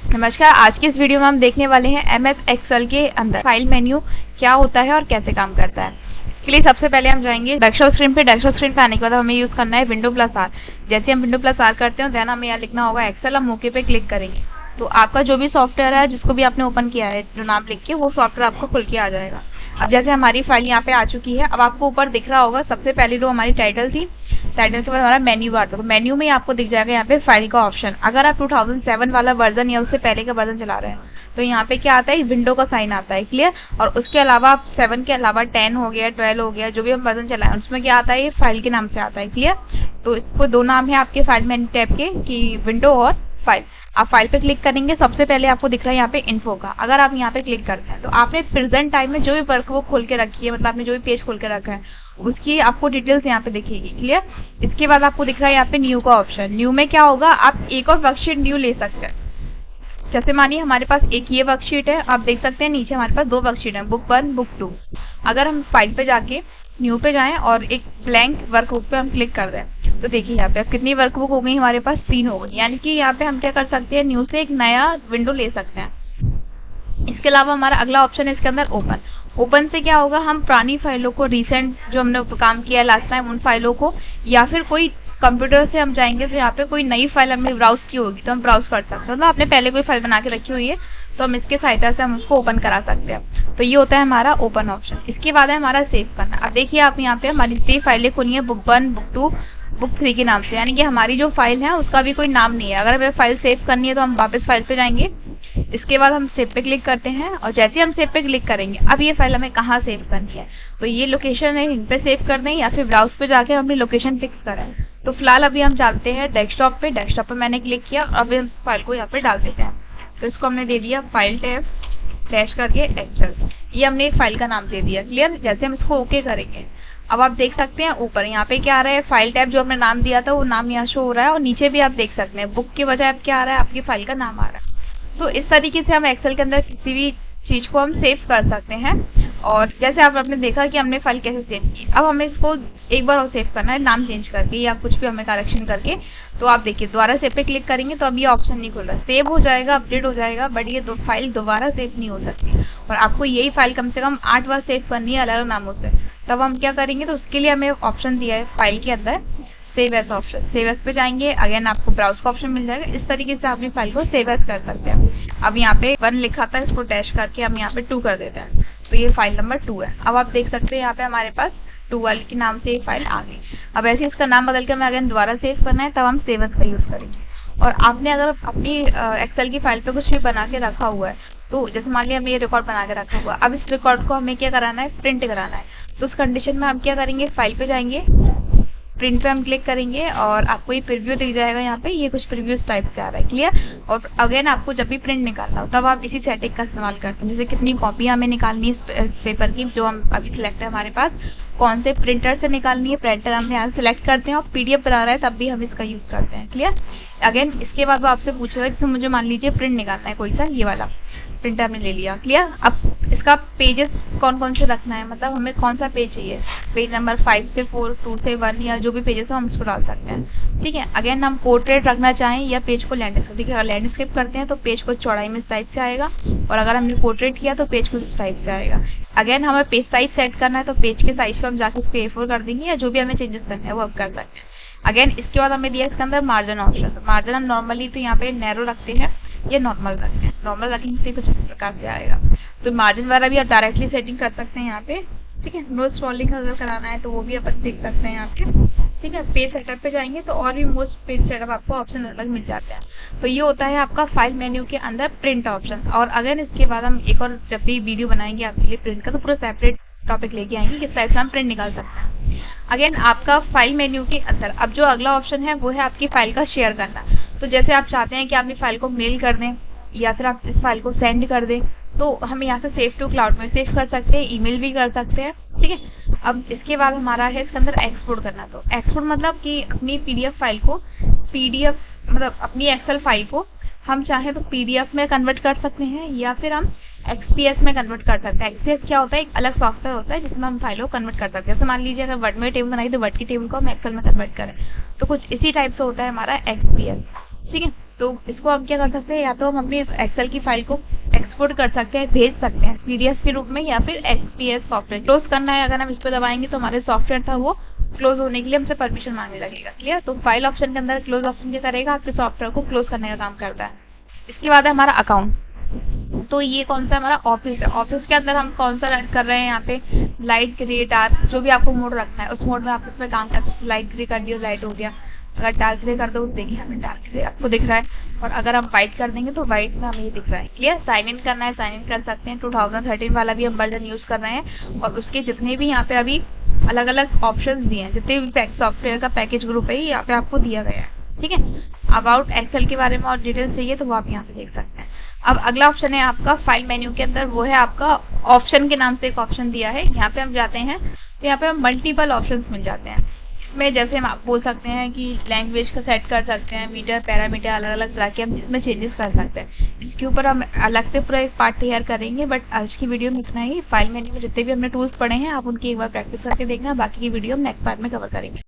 नमस्कार। आज की इस वीडियो में हम देखने वाले हैं एमएस एक्सेल के अंदर फाइल मेन्यू क्या होता है और कैसे काम करता है। इसके लिए सबसे पहले हम जाएंगे डेस्कटॉप स्क्रीन पे। डेस्कटॉप स्क्रीन पे आने के बाद हमें यूज करना है विंडो प्लस आर। जैसे हम विंडो प्लस आर करते हैं देन हमें यहाँ लिखना होगा एक्सेल। हम ओके पे क्लिक करेंगे तो आपका जो भी सॉफ्टवेयर है जिसको भी आपने ओपन किया है जो नाम लिख के वो सॉफ्टवेयर आपको खुल के आ जाएगा। अब जैसे हमारी फाइल यहाँ पे आ चुकी है, अब आपको ऊपर दिख रहा होगा सबसे पहली रो हमारी टाइटल थी। टाइटल के बाद हमारा मेन्यू बार था, तो मेन्यू में आपको दिख जाएगा यहाँ पे फाइल का ऑप्शन। अगर आप 2007 वाला वर्जन या उससे पहले का वर्जन चला रहे हैं तो यहाँ पे क्या आता है, विंडो का साइन आता है। क्लियर। और उसके अलावा आप 7 के अलावा 10 हो गया, 12 हो गया, जो भी हम वर्जन चलाए उसमें क्या आता है, ये फाइल के नाम से आता है। क्लियर। तो इसको दो नाम है आपके फाइल मेन्यू टैब के कि विंडो और फाइल। आप फाइल पे क्लिक करेंगे, सबसे पहले आपको दिख रहा है यहाँ पे इन्फो का। अगर आप यहाँ पे क्लिक करते हैं तो आपने प्रेजेंट टाइम में जो भी वर्क वो खोल के रखी है, मतलब आपने जो भी पेज खोल के रखा है उसकी आपको डिटेल्स यहाँ पे दिखेगी। क्लियर। इसके बाद आपको दिख रहा है यहाँ पे न्यू का ऑप्शन। न्यू में क्या होगा, आप एक और वर्कशीट न्यू ले सकते हैं। जैसे मानिए हमारे पास एक ये वर्कशीट है, आप देख सकते हैं नीचे हमारे पास दो वर्कशीट है, बुक 1 बुक 2। अगर हम फाइल पे जाके न्यू पे जाएं और एक ब्लैंक वर्कबुक पे हम क्लिक कर दें तो देखिए यहाँ पे कितनी वर्कबुक हो गई, हमारे पास 3 हो गई। यानी कि यहाँ पे हम क्या कर सकते हैं, न्यू से एक नया विंडो ले सकते हैं। इसके अलावा हमारा अगला ऑप्शन है इसके अंदर ओपन। ओपन से क्या होगा, हम पुरानी फाइलों को, रिसेंट जो हमने काम किया है लास्ट टाइम उन फाइलों को, या फिर कोई कंप्यूटर से हम जाएंगे तो यहाँ पे कोई नई फाइल हमने ब्राउज की होगी तो हम ब्राउज कर सकते हैं। मतलब आपने पहले कोई फाइल बना के रखी हुई है तो हम इसके सहायता से हम उसको ओपन करा सकते हैं। तो ये होता है हमारा ओपन ऑप्शन। इसके बाद है हमारा सेव करना। अब देखिए आप यहाँ पे हमारी 3 फाइलें खुली है, बुक 1 बुक 2 बुक 3 के नाम से। यानी कि हमारी जो फाइल है उसका भी कोई नाम नहीं है। अगर हमें फाइल सेव करनी है तो हम वापस फाइल पे जाएंगे, इसके बाद हम सेव पे क्लिक करते हैं और जैसे हम सेव पे क्लिक करेंगे अब ये फाइल हमें कहाँ सेव करनी है, तो ये लोकेशन है, इन पे सेव कर दें या फिर ब्राउज पे जाके हम अपनी लोकेशन फिक्स करें। तो फिलहाल अभी हम जाते हैं डेस्कटॉप पे। डेस्कटॉप पे मैंने क्लिक किया और अभी हम फाइल को यहाँ पे डाल देते हैं। तो इसको हमने दे दिया फाइल टैब डैश करके एक्सेल। ये हमने एक फाइल का नाम दे दिया। क्लियर। जैसे हम इसको ओके करेंगे अब आप देख सकते हैं ऊपर यहाँ पे क्या आ रहा है, फाइल टैब जो हमने नाम दिया था वो नाम यहाँ शो हो रहा है और नीचे भी आप देख सकते हैं बुक के बजाय अब क्या आ रहा है, आपकी फाइल का नाम आ रहा है। तो इस तरीके से हम एक्सेल के अंदर किसी भी चीज को हम सेव कर सकते हैं। और जैसे आपने देखा कि हमने फाइल कैसे सेव की, अब हमें इसको एक बार और सेव करना है नाम चेंज करके या कुछ भी हमें करेक्शन करके। तो आप देखिए दोबारा सेव पे क्लिक करेंगे तो अब ये ऑप्शन नहीं खुल रहा, सेव हो जाएगा, अपडेट हो जाएगा, बट ये फाइल दोबारा सेव नहीं हो सकती। और आपको यही फाइल कम से कम 8 बार सेव करनी है अलग अलग नामों से। तब हम क्या करेंगे, तो उसके लिए हमें ऑप्शन दिया है फाइल के अंदर save as option. Save as पे जाएंगे, अगेन आपको ब्राउज का ऑप्शन मिल जाएगा। इस तरीके से अपनी फाइल को सेव एज कर सकते हैं। अब यहाँ पे 1 लिखा था, इसको डैश करके हम यहाँ पे 2 कर देते हैं तो ये फाइल नंबर 2 है। अब आप देख सकते हैं यहाँ पे हमारे पास 2 वाले के नाम से ये फाइल आ गई। अब ऐसे इसका नाम बदल के हमें अगेन दोबारा सेव करना है, तब हम सेव एज का यूज करेंगे। और आपने अगर अपनी एक्सेल की फाइल पे कुछ भी बना के रखा हुआ है, तो जैसे मान लिया हमने ये रिकॉर्ड बना के रखा हुआ है, अब इस रिकॉर्ड को हमें क्या कराना है, प्रिंट कराना है। तो उस कंडीशन में हम क्या करेंगे, फाइल पे जाएंगे, प्रिंट पे हम क्लिक करेंगे और आपको ये प्रीव्यू दिख जाएगा। यहाँ पे ये कुछ प्रीव्यू टाइप से आ रहा है। क्लियर। और अगेन आपको जब भी प्रिंट निकालना हो तब आप इसी सेटिंग का इस्तेमाल करते हैं। जैसे कितनी कॉपी हमें निकालनी है इस पेपर की, जो हम अभी सिलेक्ट है हमारे पास, कौन से प्रिंटर से निकालनी है, प्रिंटर हम यहाँ सिलेक्ट करते हैं और पीडीएफ बना रहा है तब भी हम इसका यूज करते हैं। क्लियर। अगेन इसके बाद वो आपसे पूछेगा, जैसे मुझे मान लीजिए प्रिंट निकालना है कोई सा, ये वाला प्रिंटर हमने ले लिया। क्लियर। अब इसका पेजेस कौन कौन से रखना है, मतलब हमें कौन सा पेज चाहिए, पेज नंबर 5 से 4, 2 से 1 या जो भी पेजेस हो हम इसको डाल सकते हैं। ठीक है। अगेन हम पोर्ट्रेट रखना चाहें या पेज को लैंडस्केप, देखिए अगर लैंडस्केप करते हैं तो पेज को चौड़ाई में इस टाइप से आएगा और अगर हमने पोर्ट्रेट किया तो पेज को इस टाइप से आएगा। अगेन हमें पेज साइज सेट करना है तो पेज के साइज पे हम जाकर उसको A4 कर देंगे या जो भी हमें चेंजेस करना है वो हम कर सकते हैं। अगेन इसके बाद हमें दिया इसके अंदर मार्जिन ऑप्शन। तो मार्जिन हम नॉर्मली तो यहाँ पे नैरो रखते हैं या नॉर्मल रखते हैं। नॉर्मल रखेंगे तो कुछ इस प्रकार से आएगा। तो मार्जिन वगैरह भी आप डायरेक्टली सेटिंग कर सकते हैं यहाँ पे। ठीक है। नो स्क्रॉलिंग अगर कराना है तो वो भी अपन देख सकते हैं यहाँ पे। ठीक है। पेज सेटअप पे जाएंगे तो और भी मोस्ट पेज सेटअप आपको ऑप्शन अलग मिल जाते हैं। तो ये होता है आपका फाइल मेन्यू के अंदर प्रिंट ऑप्शन। और अगर इसके बाद हम एक और जब भी वीडियो बनाएंगे आपके लिए प्रिंट का तो पूरा सेपरेट टॉपिक लेके आएंगे किस टाइप से हम प्रिंट निकाल सकते हैं। अगेन आपका फाइल मेन्यू के अंदर अब जो अगला ऑप्शन है वो है आपकी फाइल का शेयर करना। तो जैसे आप चाहते हैं कि अपनी फाइल को मेल कर दें या फिर आप इस फाइल को सेंड कर दें तो हम यहाँ से सेव टू क्लाउड में सेव कर सकते हैं, ईमेल भी कर सकते हैं। ठीक है। अब इसके बाद हमारा है इसके अंदर एक्सपोर्ट करना। तो एक्सपोर्ट मतलब कि अपनी पीडीएफ फाइल को, पीडीएफ मतलब अपनी एक्सेल फाइल को हम चाहे तो पीडीएफ में कन्वर्ट कर सकते हैं या फिर हम एक्सपीएस में कन्वर्ट कर सकते हैं। एक्सपीएस क्या होता है, एक अलग सॉफ्टवेयर होता है जिसमें हम फाइलों को कन्वर्ट कर सकते हैं। जैसे मान लीजिए अगर वर्ड में टेबल बनाई तो वर्ड की टेबल को हम एक्सेल में कन्वर्ट करें, तो कुछ इसी टाइप से होता है हमारा एक्सपीएस। ठीक है। तो इसको हम क्या कर सकते हैं, या तो हम अपनी एक्सेल की फाइल को एक्सपोर्ट कर सकते हैं, भेज सकते हैं पीडीएफ के रूप में, या फिर एक्सपीएस सॉफ्टवेयर क्लोज करना है। अगर हम इस पर दबाएंगे तो हमारे सॉफ्टवेयर था वो क्लोज होने के लिए हमसे परमिशन मांगने लगेगा। क्लियर? तो फाइल ऑप्शन के अंदर क्लोज ऑप्शन क्या करेगा, आपके सॉफ्टवेयर को क्लोज करने का काम करता है। इसके बाद है हमारा अकाउंट। तो ये कौन सा हमारा ऑफिस है, ऑफिस के अंदर हम कौन सा ऐड कर रहे हैं, यहाँ पे लाइट ग्रे डार्क जो भी आपको मोड रखना है उस मोड में आप इसमें काम कर सकते हैं। लाइट ग्रे कर दिया, लाइट हो गया। अगर डार्क ग्रे कर दो, देखिए हमें डार्क ग्रे आपको दिख रहा है, और अगर हम व्हाइट कर देंगे तो व्हाइट में हमें ये दिख रहा है। क्लियर? साइन इन करना है, साइन इन कर सकते हैं। 2013 वाला भी हम वर्जन यूज कर रहे हैं, और उसके जितने भी यहाँ पे अभी अलग अलग ऑप्शन दिए हैं, जितने भी सॉफ्टवेयर का पैकेज ग्रुप है यहाँ पे आपको दिया गया है। ठीक है? अबाउट एक्सेल के बारे में और डिटेल्स चाहिए तो वो आप यहाँ से देख सकते हैं। अब अगला ऑप्शन है आपका फाइल मेन्यू के अंदर, वो है आपका ऑप्शन के नाम से एक ऑप्शन दिया है। यहाँ पे हम जाते हैं तो यहाँ पे हम मल्टीपल ऑप्शंस मिल जाते हैं। इसमें जैसे हम आप बोल सकते हैं कि लैंग्वेज का सेट कर सकते हैं, मीटर पैरामीटर अलग अलग तरह के हम इसमें चेंजेस कर सकते हैं। इसके ऊपर हम अलग से पूरा एक पार्ट तैयार करेंगे, बट आज की वीडियो में इतना ही। फाइल मेन्यू में जितने भी हमने टूल्स पढ़े हैं आप उनकी एक बार प्रैक्टिस करके देखना, बाकी की वीडियो हम नेक्स्ट पार्ट में कवर करेंगे।